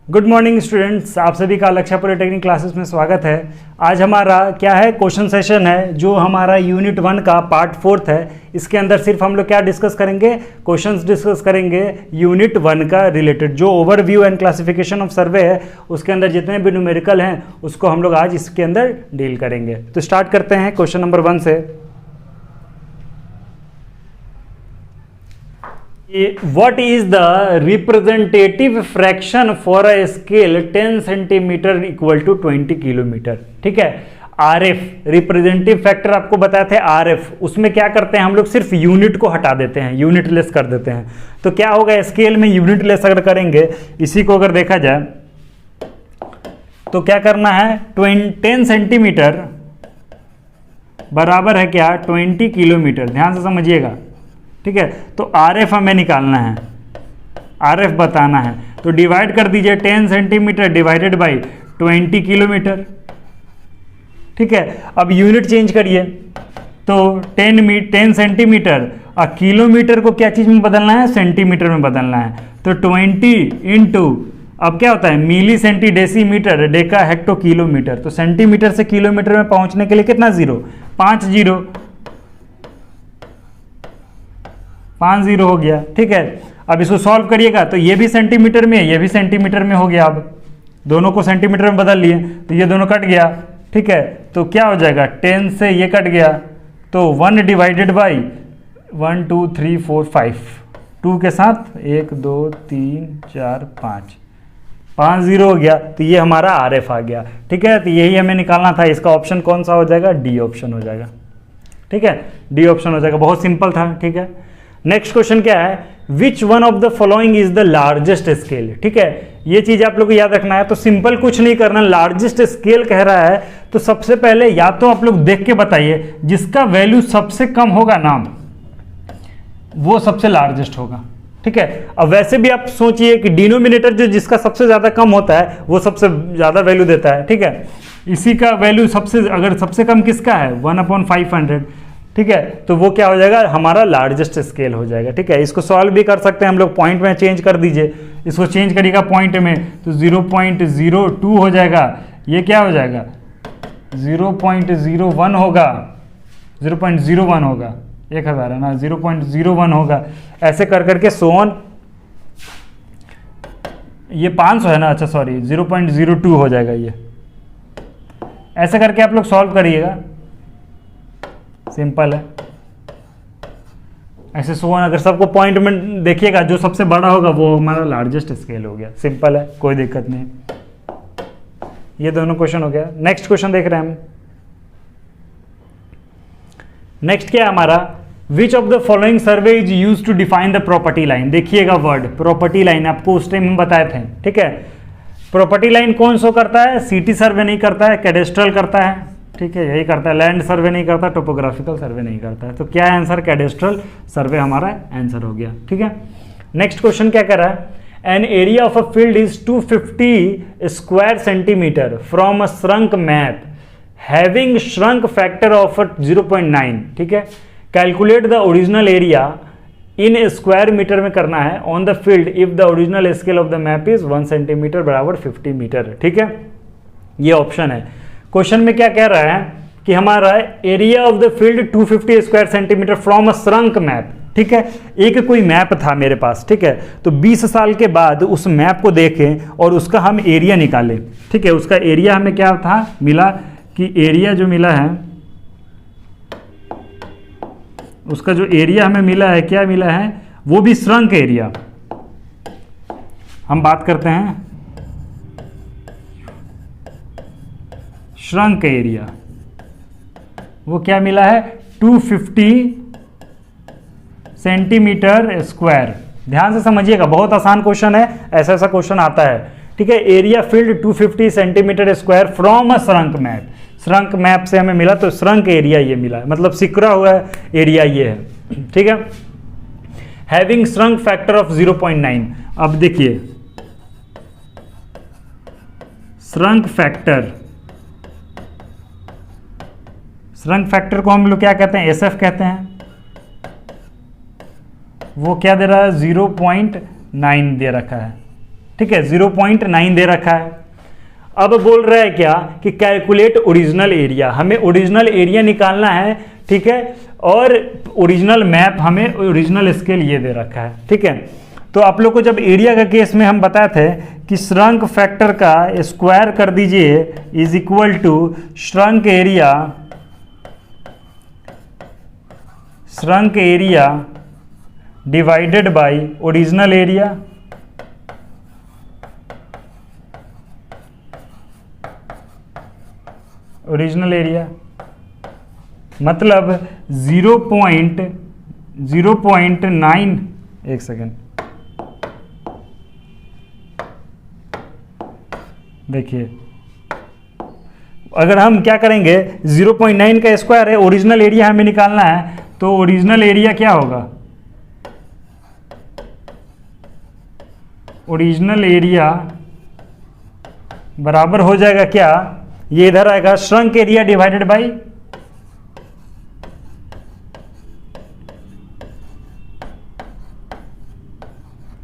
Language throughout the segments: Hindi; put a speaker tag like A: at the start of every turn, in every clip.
A: गुड मॉर्निंग स्टूडेंट्स, आप सभी का लक्ष्य पॉलिटेक्निक क्लासेस में स्वागत है। आज हमारा क्या है, क्वेश्चन सेशन है जो हमारा यूनिट 1 का पार्ट 4 है। इसके अंदर सिर्फ हम लोग क्या डिस्कस करेंगे, क्वेश्चंस डिस्कस करेंगे यूनिट 1 का रिलेटेड। जो ओवरव्यू एंड क्लासिफिकेशन ऑफ सर्वे है उसके अंदर जितने भी न्यूमेरिकल हैं उसको हम लोग आज इसके अंदर डील करेंगे। तो स्टार्ट करते हैं क्वेश्चन नंबर 1 से। What is the representative fraction for a scale 10 centimetre equal to 20 kilometre? ठीक है, RF रिप्रेजेंटेटिव फैक्टर आपको बताए थे RF, उसमें क्या करते हैं हम लोग, सिर्फ यूनिट को हटा देते हैं, यूनिट लेस कर देते हैं। तो क्या होगा, स्केल में यूनिट लेस अगर करेंगे, इसी को अगर देखा जाए तो क्या करना है, 10 सेंटीमीटर बराबर है क्या, 20 किलोमीटर। ध्यान से समझिएगा, ठीक है। तो RF हमें निकालना है, RF बताना है, तो डिवाइड कर दीजिए 10 सेंटीमीटर डिवाइडेड बाई 20 किलोमीटर। ठीक है, अब यूनिट चेंज करिए, तो 10 सेंटीमीटर और किलोमीटर को क्या चीज़ में बदलना है, सेंटीमीटर में बदलना है। तो 20 इंटू, अब क्या होता है, milli centi decimetre, deca hecto kilometre. तो सेंटीमीटर से किलोमीटर में पहुंचने के लिए कितना जीरो, 5 जीरो, 5 जीरो हो गया। ठीक है, अब इसको सॉल्व करिएगा तो ये भी सेंटीमीटर में है, ये भी सेंटीमीटर में हो गया। अब दोनों को सेंटीमीटर में बदल लिए तो ये दोनों कट गया। ठीक है, तो क्या हो जाएगा, 10 से ये कट गया, तो 1 डिवाइडेड बाई 1 2 3 4 5, 2 के साथ 1 2 3 4 5 जीरो हो गया। तो ये हमारा RF आ गया। ठीक है, तो यही हमें निकालना था। इसका ऑप्शन कौन सा हो जाएगा, डी ऑप्शन हो जाएगा। ठीक है, डी ऑप्शन हो जाएगा, बहुत सिंपल था। ठीक है, नेक्स्ट क्वेश्चन क्या है, विच one of the following is the largest scale. ठीक है, ये चीज आप लोग को याद रखना है। तो सिंपल कुछ नहीं करना, लार्जेस्ट स्केल कह रहा है तो सबसे पहले या तो आप लोग देख के बताइए, जिसका वैल्यू सबसे कम होगा ना वो सबसे लार्जेस्ट होगा। ठीक है, अब वैसे भी आप सोचिए कि डिनोमिनेटर जो जिसका सबसे ज्यादा कम होता है वो सबसे ज्यादा वैल्यू देता है। ठीक है, इसी का वैल्यू सबसे, अगर सबसे कम किसका है, 1/500। ठीक है, तो वो क्या हो जाएगा, हमारा लार्जेस्ट स्केल हो जाएगा। ठीक है, इसको सॉल्व भी कर सकते हैं हम लोग, पॉइंट में चेंज कर दीजिए, इसको चेंज करिएगा पॉइंट में, तो 0.02 हो जाएगा। ये क्या हो जाएगा, 0.01 होगा, 0.01 होगा, 1000 है ना, 0.01 होगा। ऐसे कर करके सोन, ये 500 है ना, अच्छा सॉरी, 0.02 हो जाएगा। ये ऐसे करके आप लोग सॉल्व करिएगा, सिंपल है। ऐसे सोन, अगर सबको पॉइंट में देखिएगा, जो सबसे बड़ा होगा वो हमारा लार्जेस्ट स्केल हो गया। सिंपल है, कोई दिक्कत नहीं। ये दोनों क्वेश्चन हो गया। नेक्स्ट क्वेश्चन देख रहे हैं हम। नेक्स्ट क्या है हमारा, which of the following survey is use to define the property line. देखिएगा वर्ड प्रॉपर्टी लाइन, आपको उस टाइम हम बताए थे। ठीक है, प्रॉपर्टी लाइन कौन सो करता है, सिटी सर्वे नहीं करता है, कैडेस्ट्रल करता है। ठीक है, यही करता है, लैंड सर्वे नहीं करता, टोपोग्राफिकल सर्वे नहीं करता है। तो क्या है आंसर, कैडेस्ट्रल सर्वे हमारा आंसर हो गया। ठीक है, नेक्स्ट क्वेश्चन क्या कर रहा है, an area of a field is 250 square centimetre from a shrunk map having shrunk factor of 0.9। ठीक है, calculate the original area in square metre में करना है on the field if the original scale of the map is 1 centimetre बराबर 50 मीटर। ठीक है, ये ऑप्शन है। क्वेश्चन में क्या कह रहा है कि हमारा area of the field 250 square centimetre from a shrunk map. ठीक है, एक कोई मैप था मेरे पास। ठीक है, तो 20 साल के बाद उस मैप को देखें और उसका हम एरिया निकालें। ठीक है, उसका एरिया हमें क्या था मिला, कि एरिया जो मिला है, उसका जो एरिया हमें मिला है, क्या मिला है, वो भी श्रंक एरिया। हम बात करते हैं श्रंक एरिया, वो क्या मिला है, 250 सेंटीमीटर स्क्वायर। ध्यान से समझिएगा, बहुत आसान क्वेश्चन है, ऐसा ऐसा क्वेश्चन आता है। ठीक है, area field 250 centimetre square from a shrunk map. Shrunk map से हमें मिला, तो श्रंक एरिया ये मिला, मतलब सिकुड़ा हुआ एरिया ये है। ठीक है, हैविंग श्रंक फैक्टर ऑफ 0.9। अब देखिए, श्रंक फैक्टर, श्रंक फैक्टर को हम लोग क्या कहते हैं, SF कहते हैं। वो क्या दे रहा है, 0.9 दे रखा है। ठीक है, 0.9 दे रखा है। अब बोल रहा है क्या कि कैलकुलेट ओरिजिनल एरिया, हमें ओरिजिनल एरिया निकालना है, ठीक है, और ओरिजिनल मैप हमें ओरिजिनल स्केल ये दे रखा है, ठीक है। तो आप लोग को जब एरिया का केस में हम बताए थे कि श्रंक फैक्टर का स्क्वायर कर दीजिए is equal to shrunk area divided by original area, मतलब 0.9, एक सेकेंड देखिए, अगर हम क्या करेंगे 0.9 का स्क्वायर है, ओरिजिनल एरिया हमें निकालना है, तो ओरिजिनल एरिया क्या होगा, ओरिजिनल एरिया बराबर हो जाएगा क्या, ये इधर आएगा shrunk area divided by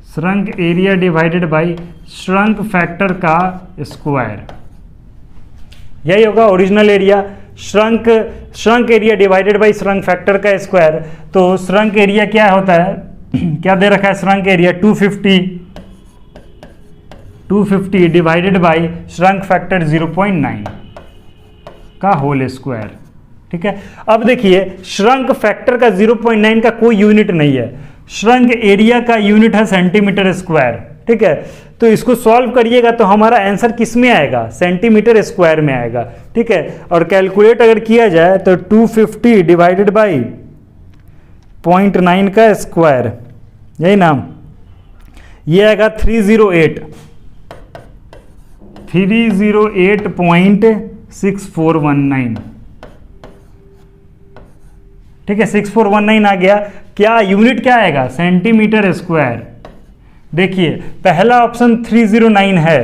A: shrunk area divided by shrunk factor का स्क्वायर, यही होगा original area. Shrunk area divided by shrunk factor का स्क्वायर, तो श्रंक एरिया क्या होता है, क्या दे रखा है shrunk area 250 divided by shrunk factor 0.9 का होल स्क्वायर, ठीक है। अब देखिए श्रंक फैक्टर का 0.9 का कोई यूनिट नहीं है, श्रंक एरिया का यूनिट है सेंटीमीटर स्क्वायर, ठीक है। तो इसको सॉल्व करिएगा तो हमारा आंसर किस में आएगा, सेंटीमीटर स्क्वायर में आएगा, ठीक है। और कैलकुलेट अगर किया जाए तो 250 डिवाइडेड बाई 0.9 का स्क्वायर, यही नाम, ये आएगा 308.6419, ठीक है, 6419 आ गया। क्या यूनिट क्या आएगा, सेंटीमीटर स्क्वायर। देखिए पहला ऑप्शन 309 है,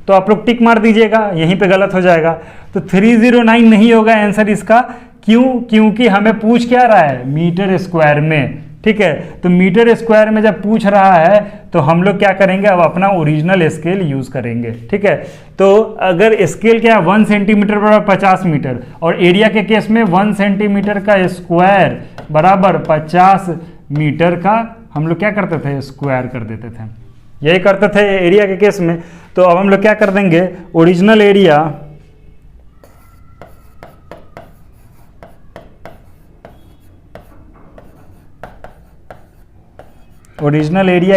A: तो आप लोग टिक मार दीजिएगा, यहीं पे गलत हो जाएगा, तो 309 नहीं होगा आंसर इसका, क्यों, क्योंकि हमें पूछ क्या रहा है, मीटर स्क्वायर में, ठीक है। तो मीटर स्क्वायर में जब पूछ रहा है तो हम लोग क्या करेंगे, अब अपना ओरिजिनल स्केल यूज करेंगे, ठीक है। तो अगर स्केल क्या है 1 सेंटीमीटर बराबर 50 मीटर, और एरिया के केस में 1 सेंटीमीटर का स्क्वायर बराबर 50 मीटर का हम लोग क्या करते थे, स्क्वायर कर देते थे, यही करते थे एरिया के केस में। तो अब हम लोग क्या कर देंगे, ओरिजिनल एरिया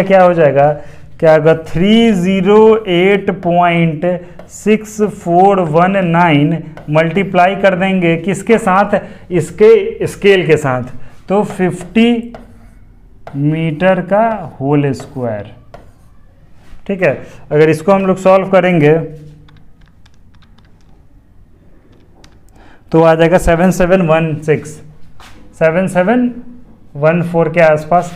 A: क्या हो जाएगा, क्या होगा 308.6419 मल्टीप्लाई कर देंगे किसके साथ, इसके स्केल के साथ, तो 50 मीटर का होल स्क्वायर, ठीक है। अगर इसको हम लोग सॉल्व करेंगे तो आ जाएगा 7714 के आसपास,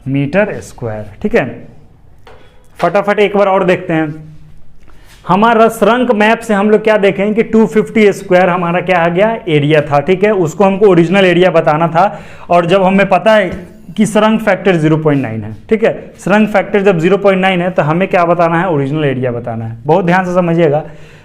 A: मीटर स्क्वायर, ठीक है। फटाफट एक बार और देखते हैं, हमारा श्रंक मैप से हम लोग क्या देखें कि 250 स्क्वायर हमारा क्या आ गया, एरिया था, ठीक है। उसको हमको ओरिजिनल एरिया बताना था, और जब हमें पता है कि श्रंक फैक्टर 0.9 है, ठीक है, श्रंक फैक्टर जब 0.9 है तो हमें क्या बताना है, ओरिजिनल एरिया बताना है। बहुत ध्यान से समझिएगा,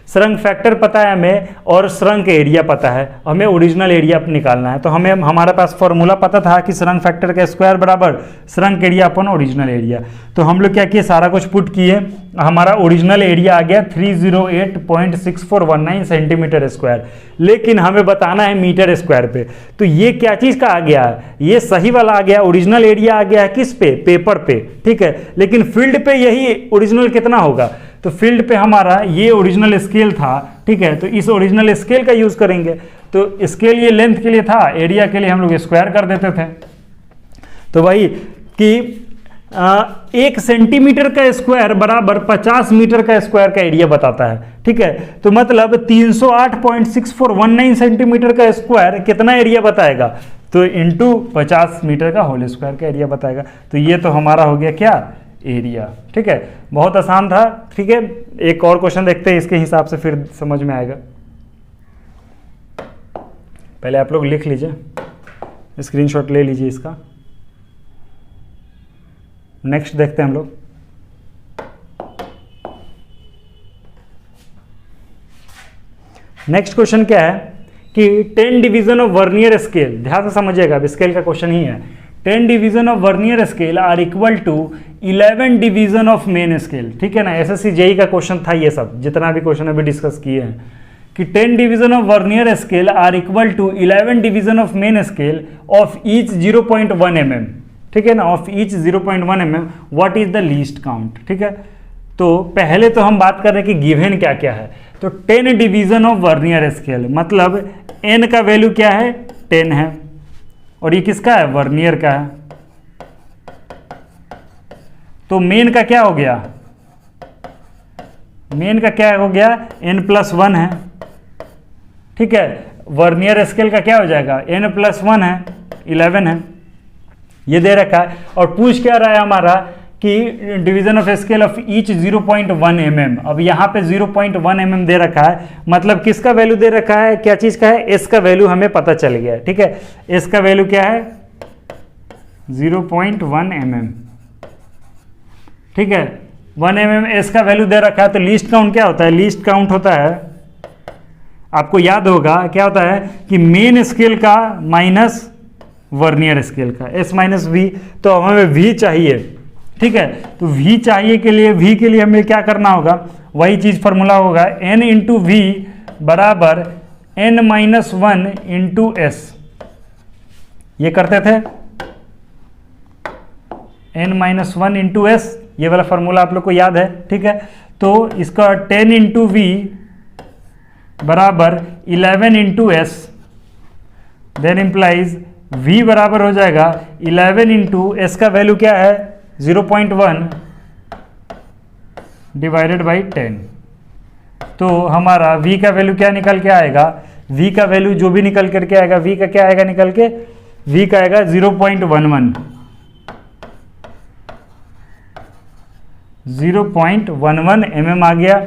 A: श्रंक फैक्टर पता है हमें और श्रंक एरिया पता है, हमें ओरिजिनल एरिया निकालना है। तो हमें हमारे पास फॉर्मूला पता था कि श्रंक फैक्टर का स्क्वायर बराबर श्रंक एरिया अपन ओरिजिनल एरिया। तो हम लोग क्या किए, सारा कुछ पुट किए, हमारा ओरिजिनल एरिया आ गया 308.6419 सेंटीमीटर स्क्वायर, लेकिन हमें बताना है मीटर स्क्वायर पे। तो ये क्या चीज़ का आ गया है, ये सही वाला आ गया, ओरिजिनल एरिया आ गया है किस पे, पेपर पे, ठीक है। लेकिन फील्ड पे यही ओरिजिनल कितना होगा, तो फील्ड पे हमारा ये ओरिजिनल स्केल था, ठीक है। तो इस ओरिजिनल स्केल का यूज करेंगे, तो स्केल ये लेंथ के लिए था, एरिया के लिए हम लोग स्क्वायर कर देते थे। तो भाई कि 1 सेंटीमीटर का स्क्वायर बराबर 50 मीटर का स्क्वायर का एरिया बताता है, ठीक है। तो मतलब 308.6419 सेंटीमीटर का स्क्वायर कितना एरिया बताएगा, तो इंटू 50 मीटर का होल स्क्वायर का एरिया बताएगा। तो ये तो हमारा हो गया क्या, एरिया, ठीक है। बहुत आसान था, ठीक है। एक और क्वेश्चन देखते हैं, इसके हिसाब से फिर समझ में आएगा। पहले आप लोग लिख लीजिए, स्क्रीनशॉट ले लीजिए इसका। नेक्स्ट देखते हैं हम लोग। नेक्स्ट क्वेश्चन क्या है कि 10 डिवीजन ऑफ वर्नियर स्केल, ध्यान से समझिएगा, अब स्केल का क्वेश्चन ही है। 10 division of vernier scale are equal to 11 division of main scale, ठीक है ना। एसएससी जेई का क्वेश्चन था ये सब, जितना भी क्वेश्चन अभी डिस्कस किए हैं कि 10 division of vernier scale are equal to 11 division of main scale of each 0.1 mm, ठीक है ना, of each 0.1 mm, what is the least count, ठीक है। तो पहले तो हम बात कर रहे हैं कि गिवन क्या क्या है। तो 10 डिवीजन ऑफ वर्नियर स्केल मतलब n का वैल्यू क्या है, 10 है, और ये किसका है, वर्नियर का है। तो मेन का क्या हो गया, मेन का क्या हो गया, n+1 है, ठीक है। वर्नियर स्केल का क्या हो जाएगा, n+1 है, 11 है, ये दे रखा है। और पूछ क्या रहा है हमारा कि division of scale of each 0.1 mm। अब यहाँ पे 0.1 mm दे रखा है, मतलब किसका वैल्यू दे रखा है, क्या चीज का है, एस का वैल्यू हमें पता चल गया है, ठीक है। एस का वैल्यू क्या है, 0.1 mm, ठीक है। 1 mm एस का वैल्यू दे रखा है। तो लीस्ट काउंट क्या होता है, लीस्ट काउंट होता है, आपको याद होगा क्या होता है कि मेन स्केल का माइनस वर्नियर स्केल का, एस माइनस वी। तो हमें वी चाहिए, ठीक है। तो v चाहिए के लिए, v के लिए हमें क्या करना होगा, वही चीज फॉर्मूला होगा n इंटू वी बराबर n-1 इंटू एस, ये करते थे n-1 इंटू एस, ये वाला फॉर्मूला आप लोग को याद है, ठीक है। तो इसका 10 इंटू वी बराबर 11 into S, then implies v बराबर हो जाएगा 11 इंटू एस का वैल्यू क्या है, 0.1 डिवाइडेड बाई 10। तो हमारा v का वैल्यू क्या निकल के आएगा, v का वैल्यू जो भी निकल करके आएगा, v का क्या आएगा निकल के, v का आएगा 0.11, 0.11 mm आ गया।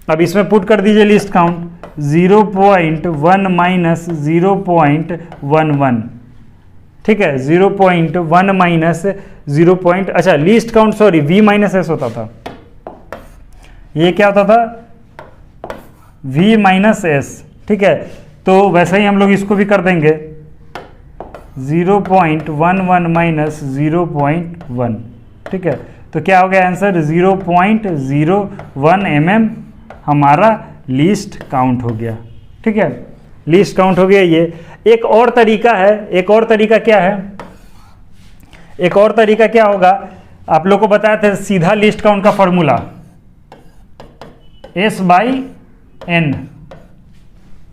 A: अब इसमें पुट कर दीजिए लीस्ट काउंट, 0.1 माइनस 0.11, ठीक है। 0.1 माइनस 0. अच्छा least count, sorry v minus S होता था, ये क्या होता था, v माइनस एस, ठीक है। तो वैसे ही हम लोग इसको भी कर देंगे 0.11 माइनस 0.1, ठीक है। तो क्या हो गया आंसर, 0.01 mm हमारा लीस्ट काउंट हो गया, ठीक है। लीस्ट काउंट हो गया ये। एक और तरीका है, एक और तरीका क्या है, एक और तरीका क्या होगा, आप लोग को बताया था सीधा लीस्ट काउंट का फॉर्मूला S/n,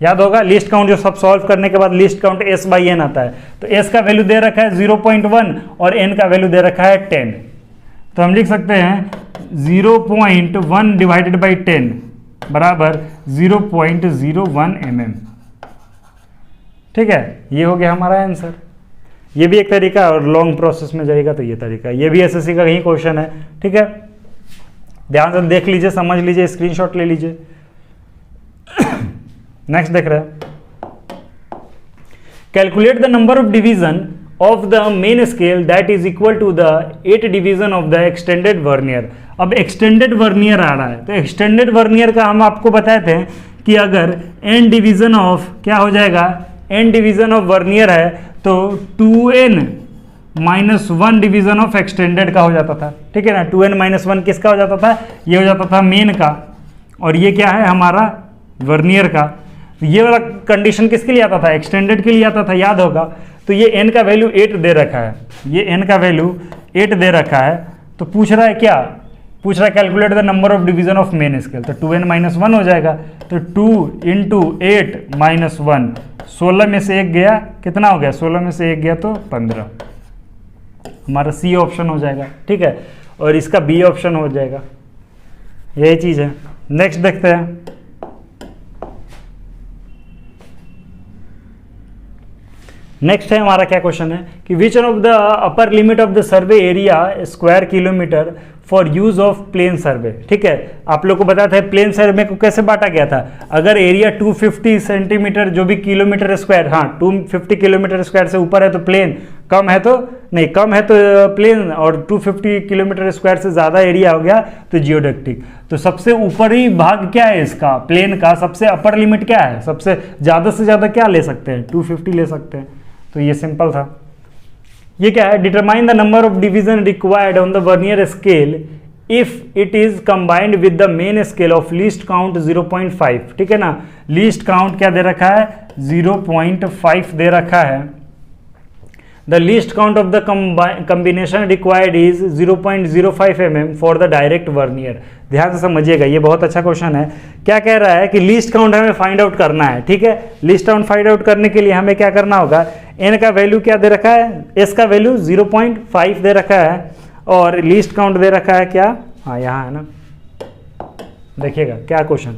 A: याद होगा। लिस्ट काउंट जो सब सॉल्व करने के बाद लिस्ट काउंट S/n आता है। तो S का वैल्यू दे रखा है 0.1 और n का वैल्यू दे रखा है 10। तो हम लिख सकते हैं 0.1 डिवाइडेड बाई 10 बराबर 0.01 mm, ठीक है। ये हो गया हमारा आंसर। ये भी एक तरीका है, और लॉन्ग प्रोसेस में जाएगा तो ये तरीका, ये भी एसएससी का ही क्वेश्चन है, ठीक है। ध्यान से देख लीजिए, समझ लीजिए, स्क्रीनशॉट ले लीजिए। नेक्स्ट देख रहे हैं, calculate the number of division of the main scale that is equal to the 8 division of the extended vernier. अब एक्सटेंडेड वर्नियर आ रहा है, तो एक्सटेंडेड वर्नियर का हम आपको बताए थे कि अगर n डिवीजन ऑफ क्या हो जाएगा, n डिवीजन ऑफ वर्नियर है तो 2n-1 डिवीजन ऑफ एक्सटेंडेड का हो जाता था, ठीक है ना। 2n-1 किसका हो जाता था, ये हो जाता था मेन का, और ये क्या है हमारा वर्नियर का। तो ये वाला कंडीशन किसके लिए आता था, एक्सटेंडेड के लिए आता था, याद होगा। तो ये n का वैल्यू 8 दे रखा है, ये n का वैल्यू 8 दे रखा है। तो पूछ रहा है क्या, पूछ रहा है calculate the number of division of main scale. तो 2n-1 हो जाएगा। तो 2 इंटू 8-1, 16 में से 1 गया, कितना हो गया, 16 में से 1 गया तो 15, हमारा सी ऑप्शन हो जाएगा, ठीक है। और इसका बी ऑप्शन हो जाएगा, यही चीज़ है। नेक्स्ट देखते हैं, नेक्स्ट है हमारा क्या क्वेश्चन है कि which one of the upper limit of the survey area square kilometer for use of plane survey. ठीक है, आप लोग को बताया था प्लेन सर्वे को कैसे बांटा गया था। अगर एरिया 250 सेंटीमीटर जो भी किलोमीटर स्क्वायर, हाँ 250 किलोमीटर स्क्वायर से ऊपर है तो प्लेन, कम है तो नहीं, कम है तो प्लेन, और 250 किलोमीटर स्क्वायर से ज़्यादा एरिया हो गया तो जियोडेक्टिक। तो सबसे ऊपरी भाग क्या है इसका, प्लेन का सबसे अपर लिमिट क्या है, सबसे ज़्यादा से ज़्यादा क्या ले सकते हैं, 250 ले सकते हैं। तो ये सिंपल था। ये क्या है, determine the number of division required on the vernier scale if it is combined with the main scale of least count 0.5। ठीक है ना, लीस्ट काउंट क्या दे रखा है, 0.5 दे रखा है। The least count of the combination required is 0.05 mm for the direct vernier. ध्यान से समझिएगा, ये बहुत अच्छा क्वेश्चन है। क्या कह रहा है कि लीस्ट काउंट हमें फाइंड आउट करना है। ठीक है, लीस्ट काउंट फाइंड आउट करने के लिए हमें क्या करना होगा, एन का वैल्यू क्या दे रखा है, एस का वैल्यू 0.5 दे रखा है, और लीस्ट काउंट दे रखा है क्या, हाँ यहाँ है ना, देखिएगा क्या question,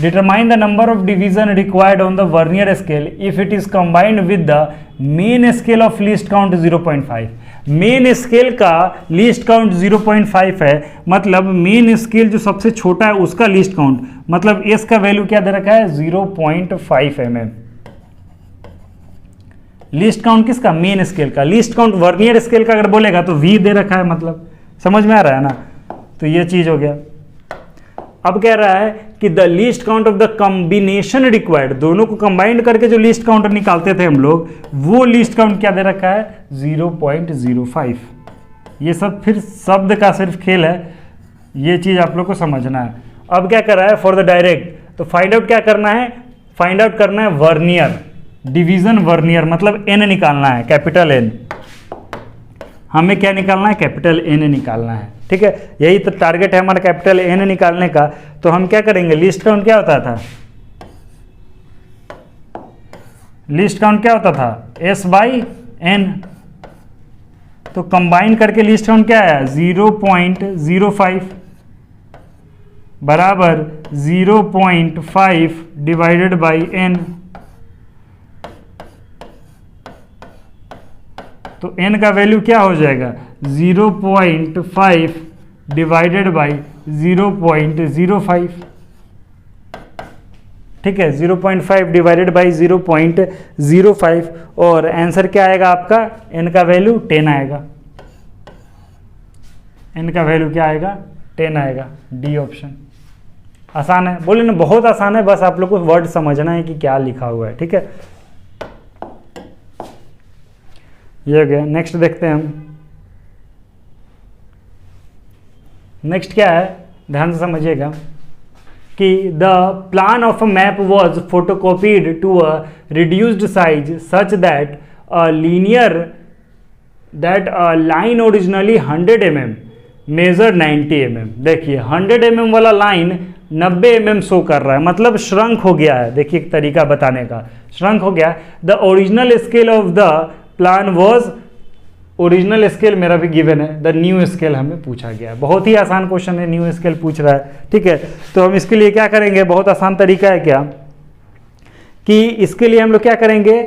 A: determine the number of division required on the vernier scale if it is combined with the main scale of least count 0.5। Main scale का लीस्ट काउंट 0.5 है, मतलब मेन स्केल जो सबसे छोटा है उसका लीस्ट काउंट, मतलब एस का वैल्यू क्या दे रखा है, 0.5 mm। लीस्ट काउंट किसका, मेन स्केल का। लीस्ट काउंट वर्नियर स्केल का अगर बोलेगा तो वी दे रखा है, मतलब समझ में आ रहा है ना। तो ये चीज हो गया। अब कह रहा है कि the least count of the combination required, दोनों को कंबाइंड करके जो लीस्ट काउंट निकालते थे हम लोग, वो लीस्ट काउंट क्या दे रखा है, 0.05। ये सब फिर शब्द का सिर्फ खेल है, ये चीज आप लोग को समझना है। अब क्या कर रहा है, फॉर द डायरेक्ट, तो फाइंड आउट क्या करना है, फाइंड आउट करना है वर्नियर, डिवीजन वर्नियर, मतलब एन निकालना है, कैपिटल एन। हमें क्या निकालना है, कैपिटल एन निकालना है। ठीक है, यही तो टारगेट है हमारा, कैपिटल एन निकालने का। तो हम क्या करेंगे, लीस्ट काउंट क्या होता था, लीस्ट काउंट क्या होता था, एस बाई एन। तो कंबाइन करके लीस्ट काउंट क्या आया, 0.05 बराबर 0.5 डिवाइडेड बाई एन। तो n का वैल्यू क्या हो जाएगा, 0.5 डिवाइडेड बाई 0.05। ठीक है, 0.5 डिवाइडेड बाई 0.05, और आंसर क्या आएगा आपका, n का वैल्यू 10 आएगा। n का वैल्यू क्या आएगा, 10 आएगा। डी ऑप्शन आसान है, बोले ना बहुत आसान है, बस आप लोग को वर्ड समझना है कि क्या लिखा हुआ है। ठीक है, ये हो गया। नेक्स्ट देखते हैं हम, नेक्स्ट क्या है, ध्यान से समझिएगा कि the plan of a map was photocopied to a reduced size such that a linear that a line originally 100 mm measure 90 mm। देखिए 100 mm वाला लाइन 90 mm शो कर रहा है, मतलब श्रंक हो गया है। देखिए एक तरीका बताने का, श्रंक हो गया। The original scale of the plan was, original scale मेरा भी गिवन है, द न्यू स्केल हमें पूछा गया है। बहुत ही आसान क्वेश्चन है, न्यू स्केल पूछ रहा है। ठीक है, तो हम इसके लिए क्या करेंगे, बहुत आसान तरीका है क्या, कि इसके लिए हम लोग क्या करेंगे,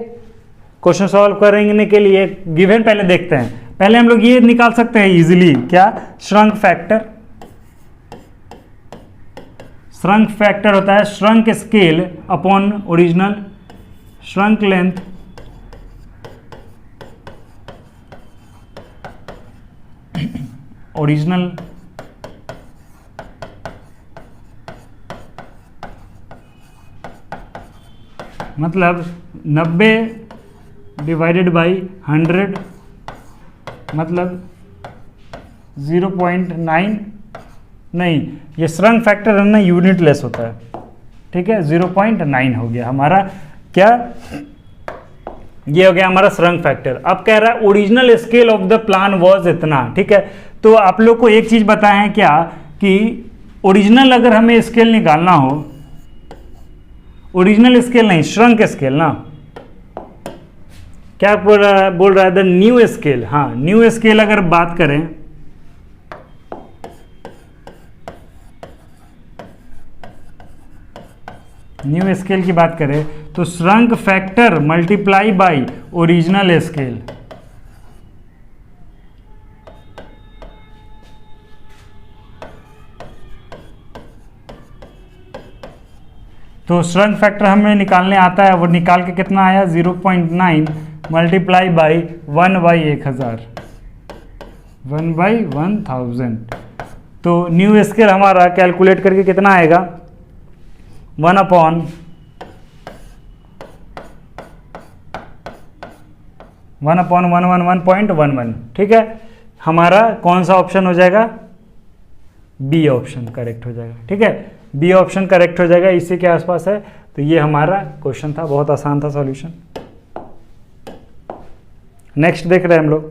A: क्वेश्चन सॉल्व करने के लिए गिवन पहले देखते हैं। पहले हम लोग ये निकाल सकते हैं इजीली, क्या, श्रंक फैक्टर। श्रंक फैक्टर होता है shrunk scale upon original shrunk length original मतलब 90 डिवाइडेड बाई 100 मतलब 0.9, नहीं ये श्रंक फैक्टर है ना, यूनिट लेस होता है। ठीक है, 0.9 हो गया हमारा, क्या, ये हो गया हमारा श्रंक फैक्टर। अब कह रहा है original scale of the plan was इतना। ठीक है, तो आप लोग को एक चीज बताएं क्या, कि ओरिजिनल अगर हमें स्केल निकालना हो, ओरिजिनल स्केल नहीं, श्रंक स्केल ना, क्या बोल रहा है द न्यू स्केल। हाँ, न्यू स्केल अगर बात करें, न्यू स्केल की बात करें तो shrunk factor multiply by original scale. तो श्रंक फैक्टर हमें निकालने आता है, वो निकाल के कितना आया 0.9 मल्टीप्लाई बाई 1/1000, 1/1000। तो न्यू स्केल हमारा कैलकुलेट करके कितना आएगा 1/111.11। ठीक है, हमारा कौन सा ऑप्शन हो जाएगा, बी ऑप्शन करेक्ट हो जाएगा। ठीक है, बी ऑप्शन करेक्ट हो जाएगा, इसी के आसपास है। तो ये हमारा क्वेश्चन था, बहुत आसान था सॉल्यूशन। नेक्स्ट देख रहे हैं हम लोग।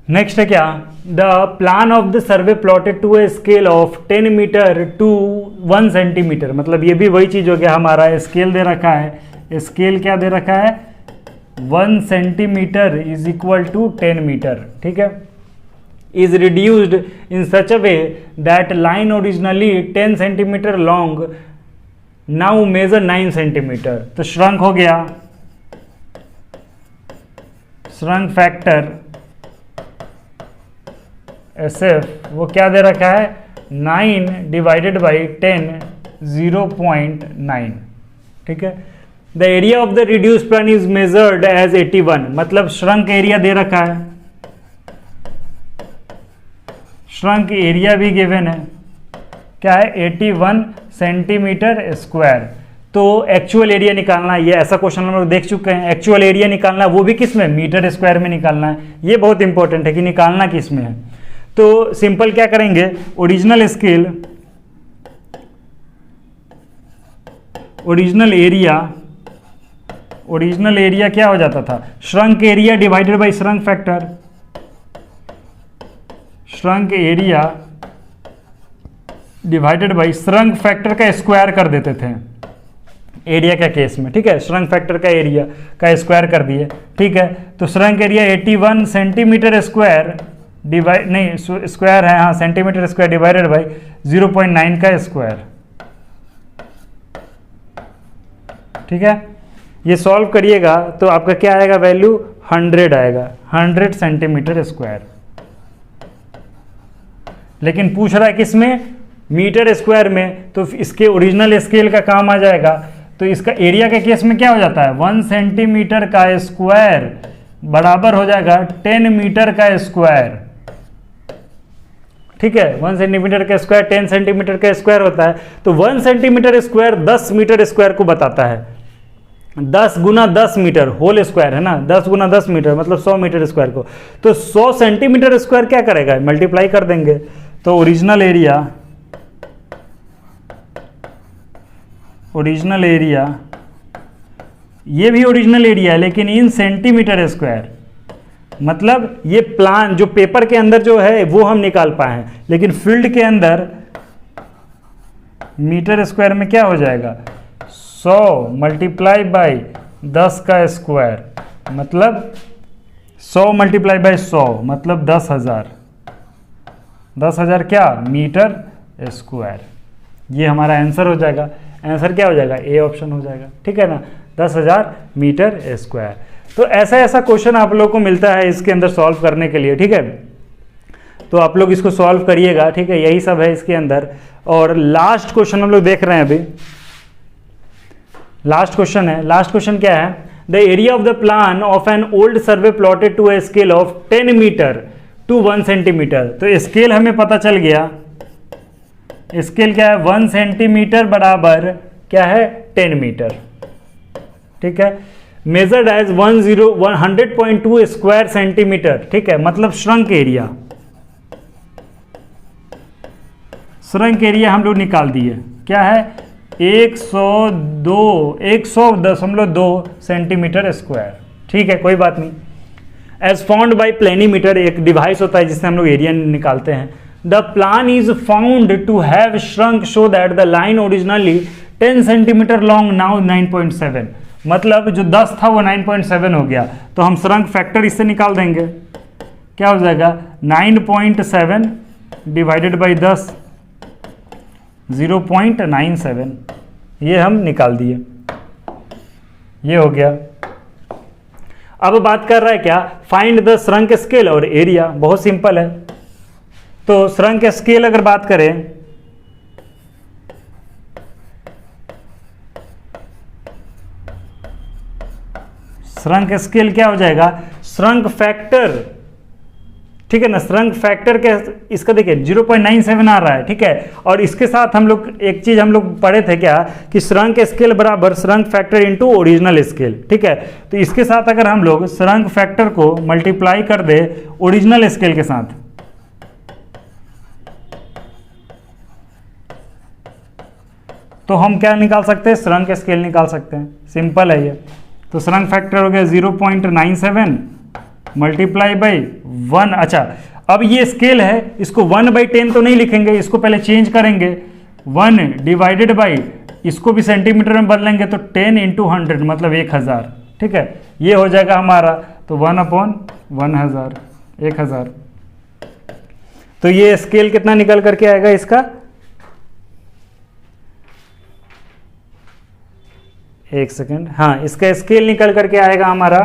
A: नेक्स्ट है क्या, the plan of the survey plotted to a scale of 10 metre to 1 centimetre. मतलब ये भी वही चीज हो गया, हमारा स्केल दे रखा है, स्केल क्या दे रखा है 1 centimetre is equal to 10 metre. ठीक है, is reduced in such a way that line originally 10 centimeter long now measure 9 centimeter। तो श्रंक हो गया, श्रंक फैक्टर SF वो क्या दे रखा है 9 डिवाइडेड बाई 10 0.9। ठीक है, the area of the reduce plan is measured as 81। मतलब श्रंक एरिया दे रखा है, श्रंक एरिया भी गिवन है, क्या है 81 सेंटीमीटर स्क्वायर। तो एक्चुअल एरिया निकालना है, ये ऐसा क्वेश्चन हम लोग देख चुके हैं। एक्चुअल एरिया निकालना है, वो भी किस में, मीटर स्क्वायर में निकालना है। ये बहुत इंपॉर्टेंट है कि निकालना किस में है। तो सिंपल क्या करेंगे, ओरिजिनल स्केल, ओरिजिनल एरिया क्या हो जाता था, shrunk area divided by shrunk factor, shrunk area divided by shrunk factor का स्क्वायर कर देते थे एरिया का केस में। ठीक है, श्रंक फैक्टर का एरिया का स्क्वायर कर दिए। ठीक है, तो shrunk area 81 centimetre square divide नहीं स्क्वायर है, हाँ सेंटीमीटर स्क्वायर डिवाइडेड बाई 0.9 का स्क्वायर। ठीक है, ये सॉल्व करिएगा तो आपका क्या आएगा वैल्यू 100 आएगा, 100 सेंटीमीटर स्क्वायर। लेकिन पूछ रहा है किसमें, मीटर स्क्वायर में, तो इसके ओरिजिनल स्केल का काम आ जाएगा। तो इसका एरिया के केस में क्या हो जाता है 1 सेंटीमीटर का स्क्वायर बराबर हो जाएगा 10 मीटर का स्क्वायर। ठीक है, 1 सेंटीमीटर का स्क्वायर 10 सेंटीमीटर का स्क्वायर होता है। तो 1 सेंटीमीटर स्क्वायर 10 मीटर स्क्वायर को बताता है, 10 गुना 10 मीटर होल स्क्वायर है ना, 10 गुना 10 मीटर मतलब 100 मीटर स्क्वायर को। तो 100 सेंटीमीटर स्क्वायर क्या करेगा, मल्टीप्लाई कर देंगे। तो ओरिजिनल एरिया ये भी ओरिजिनल एरिया है लेकिन इन सेंटीमीटर स्क्वायर। मतलब ये प्लान जो पेपर के अंदर जो है वो हम निकाल पाए हैं, लेकिन फील्ड के अंदर मीटर स्क्वायर में क्या हो जाएगा 100 मल्टीप्लाई बाई 10 का स्क्वायर, मतलब 100 मल्टीप्लाई बाई 100 मतलब 10,000, 10,000 क्या मीटर स्क्वायर। ये हमारा आंसर हो जाएगा। आंसर क्या हो जाएगा, ए ऑप्शन हो जाएगा। ठीक है ना, 10,000 मीटर स्क्वायर। तो ऐसा ऐसा क्वेश्चन आप लोगों को मिलता है इसके अंदर सॉल्व करने के लिए। ठीक है, तो आप लोग इसको सॉल्व करिएगा। ठीक है, यही सब है इसके अंदर। और लास्ट क्वेश्चन हम लोग देख रहे हैं अभी, लास्ट क्वेश्चन है। लास्ट क्वेश्चन क्या है, the area of the plan of an old survey plotted to a scale of 10 metre to 1 centimetre. तो स्केल हमें पता चल गया, स्केल क्या है 1 सेंटीमीटर बराबर क्या है 10 मीटर। ठीक है, मेजर्ड एज 100.2 स्क्वायर सेंटीमीटर। ठीक है, मतलब श्रंक एरिया, श्रंक एरिया हम लोग निकाल दिए, क्या है 100.2 सेंटीमीटर स्क्वायर। ठीक है, कोई बात नहीं। एज फाउंड बाई प्लेनीमीटर, एक डिवाइस होता है जिससे हम लोग एरिया निकालते हैं। The plan is found to have shrunk so that the line originally 10 centimetre long now 9.7। मतलब जो 10 था वो 9.7 हो गया। तो हम श्रंक फैक्टर इससे निकाल देंगे, क्या हो जाएगा 9.7 डिवाइडेड बाई 10 0.97। ये हम निकाल दिए, ये हो गया। अब बात कर रहा है क्या, फाइंड द श्रंक स्केल और एरिया। बहुत सिंपल है। तो श्रंक स्केल अगर बात करें, श्रंक स्केल क्या हो जाएगा, श्रंक फैक्टर, ठीक है ना, श्रंक फैक्टर के इसका देखिए 0.97 आ रहा है, ठीक है। और इसके साथ हम लोग एक चीज हम लोग पढ़े थे क्या, कि श्रंक स्केल बराबर shrunk factor into original scale, ठीक है। तो इसके साथ अगर हम लोग श्रंक फैक्टर को मल्टीप्लाई कर दे ओरिजिनल स्केल के साथ, तो हम क्या निकाल सकते हैं, श्रंक स्केल निकाल सकते हैं, सिंपल है ये। तो श्रंक फैक्टर हो गया 0.97 मल्टीप्लाई बाई 1। अच्छा, अब ये स्केल है, इसको 1/10 तो नहीं लिखेंगे, इसको पहले चेंज करेंगे, 1 डिवाइडेड बाई, इसको भी सेंटीमीटर में बदलेंगे तो 10 × 100 मतलब 1000, ठीक है। ये हो जाएगा हमारा, तो 1/1000, 1000। तो ये स्केल कितना निकल करके आएगा इसका, एक सेकेंड, हाँ, इसका स्केल निकल करके आएगा हमारा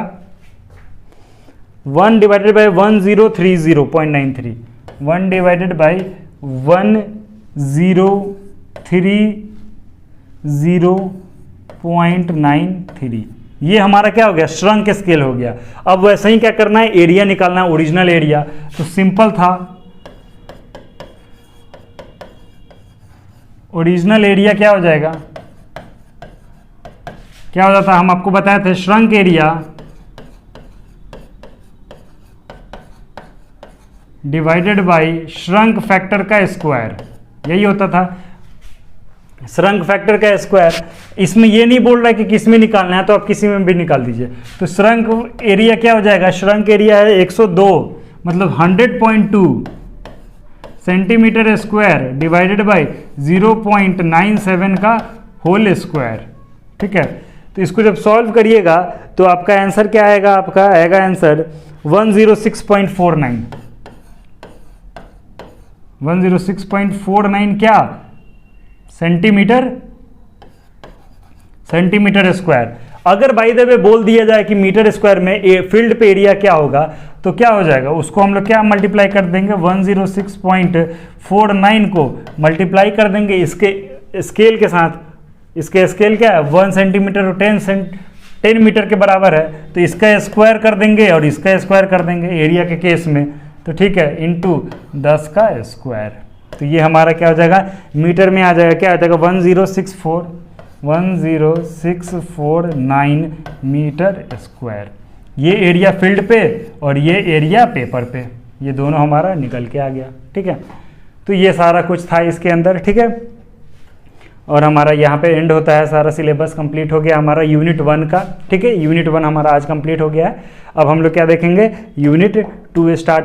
A: 1 डिवाइडेड बाई 1030.93, 1 डिवाइडेड बाई 1030.93, ये हमारा क्या हो गया, श्रंक स्केल हो गया। अब वैसे ही क्या करना है, एरिया निकालना है, ओरिजिनल एरिया। तो सिंपल था, ओरिजिनल एरिया क्या हो जाएगा, क्या हो जाता है, हम आपको बताए थे shrunk area divided by shrunk factor का स्क्वायर, यही होता था, श्रंक फैक्टर का स्क्वायर। इसमें ये नहीं बोल रहा है कि किस में निकालना है, तो आप किसी में भी निकाल दीजिए। तो श्रंक एरिया क्या हो जाएगा, श्रंक एरिया है 102 मतलब 100.2 सेंटीमीटर स्क्वायर डिवाइडेड बाई 0.97 का होल स्क्वायर, ठीक है। तो इसको जब सॉल्व करिएगा तो आपका आंसर क्या आएगा, आपका आएगा आंसर 106.49, 106.49 क्या, सेंटीमीटर स्क्वायर। अगर बाय द वे बोल दिया जाए कि मीटर स्क्वायर में फील्ड पे एरिया क्या होगा, तो क्या हो जाएगा, उसको हम लोग क्या मल्टीप्लाई कर देंगे, 106.49 को मल्टीप्लाई कर देंगे इसके स्केल के साथ। इसके स्केल क्या है, 1 सेंटीमीटर और 10 मीटर के बराबर है, तो इसका स्क्वायर कर देंगे और इसका स्क्वायर कर देंगे एरिया के केस में, तो ठीक है, इंटू 10 का स्क्वायर। तो ये हमारा क्या हो जाएगा, मीटर में आ जाएगा, क्या आ जाएगा 1064.9 मीटर स्क्वायर। ये एरिया फील्ड पे और ये एरिया पेपर पे, ये दोनों हमारा निकल के आ गया, ठीक है। तो ये सारा कुछ था इसके अंदर, ठीक है। और हमारा यहाँ पे एंड होता है, सारा सिलेबस कंप्लीट हो गया हमारा यूनिट 1 का, ठीक है। यूनिट 1 हमारा आज कंप्लीट हो गया है। अब हम लोग क्या देखेंगे, यूनिट 2 स्टार्ट